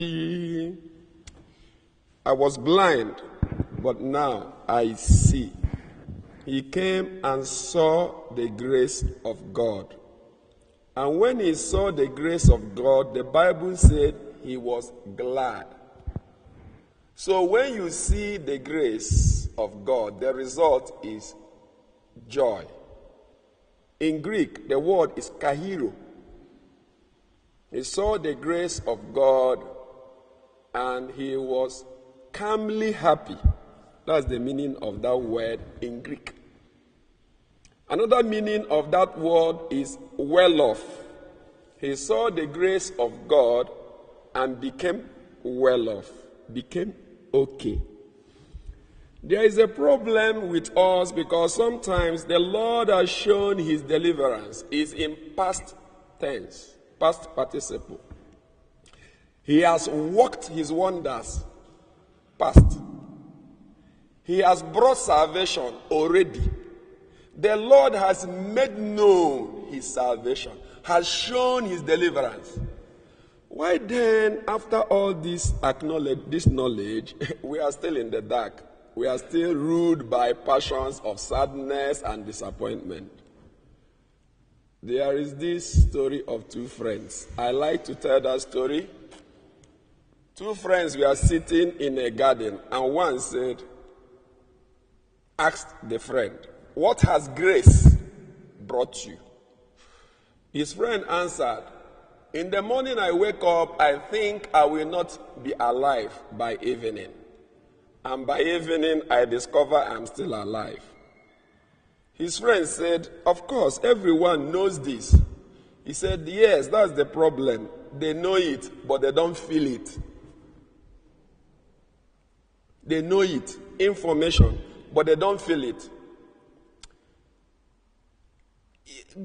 I was blind, but now I see. He came and saw the grace of God. And when he saw the grace of God, the Bible said he was glad. So when you see the grace of God, the result is joy. In Greek, the word is kahiro. He saw the grace of God and he was calmly happy. That's the meaning of that word in Greek. Another meaning of that word is well off. He saw the grace of God and became well off, became okay. There is a problem with us because sometimes the Lord has shown his deliverance is in past tense, past participle. He has worked his wonders past. He has brought salvation already. The Lord has made known his salvation, has shown his deliverance. Why then, after all this knowledge, we are still in the dark? We are still ruled by passions of sadness and disappointment. There is this story of two friends. I like to tell that story. Two friends were sitting in a garden, and one asked the friend, "What has grace brought you?" His friend answered, "In the morning I wake up, I think I will not be alive by evening. And by evening I discover I'm still alive." His friend said, "Of course, everyone knows this." He said, "Yes, that's the problem. They know it, but they don't feel it. They know it, information, but they don't feel it."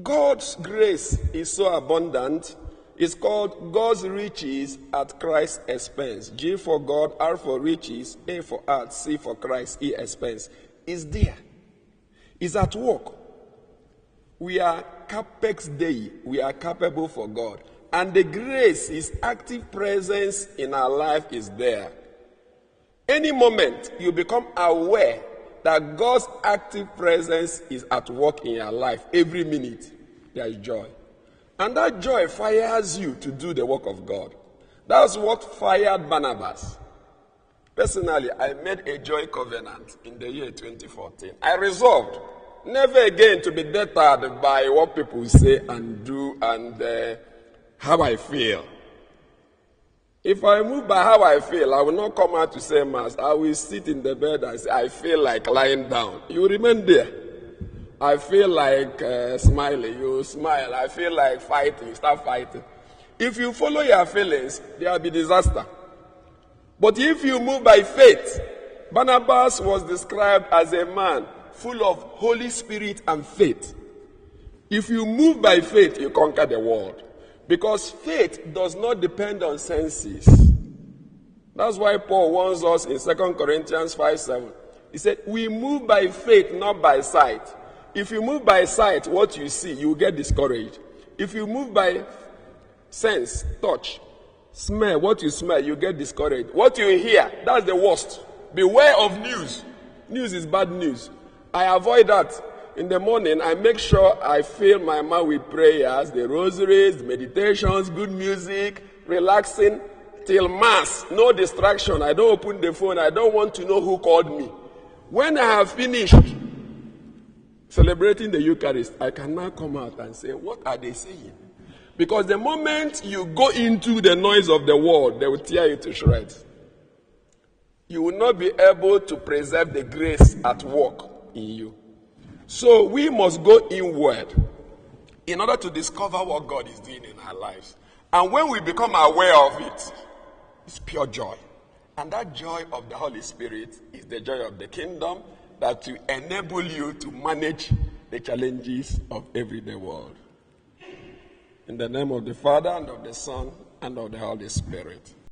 God's grace is so abundant. It's called God's riches at Christ's expense. G for God, R for riches, A for art, C for Christ, E expense. It's there. It's at work. We are capex Dei. We are capable for God. And the grace, his active presence in our life is there. Any moment you become aware that God's active presence is at work in your life, every minute, there is joy. And that joy fires you to do the work of God. That's what fired Barnabas. Personally, I made a joy covenant in the year 2014. I resolved never again to be deterred by what people say and do and how I feel. If I move by how I feel, I will not come out to say mass. I will sit in the bed and say, "I feel like lying down." You remain there. I feel like smiling. You smile. I feel like fighting. You start fighting. If you follow your feelings, there will be disaster. But if you move by faith, Barnabas was described as a man full of Holy Spirit and faith. If you move by faith, you conquer the world. Because faith does not depend on senses. That's why Paul warns us in 2 Corinthians 5:7. He said, "We move by faith, not by sight." If you move by sight, what you see, you will get discouraged. If you move by sense, touch, smell, what you smell, you get discouraged. What you hear, that's the worst. Beware of news. News is bad news. I avoid that. In the morning, I make sure I fill my mouth with prayers, the rosaries, meditations, good music, relaxing, till mass. No distraction. I don't open the phone. I don't want to know who called me. When I have finished celebrating the Eucharist, I can now come out and say, "What are they saying?" Because the moment you go into the noise of the world, they will tear you to shreds. You will not be able to preserve the grace at work in you. So we must go inward in order to discover what God is doing in our lives. And when we become aware of it, it's pure joy. And that joy of the Holy Spirit is the joy of the kingdom that will enable you to manage the challenges of everyday world. In the name of the Father, and of the Son, and of the Holy Spirit.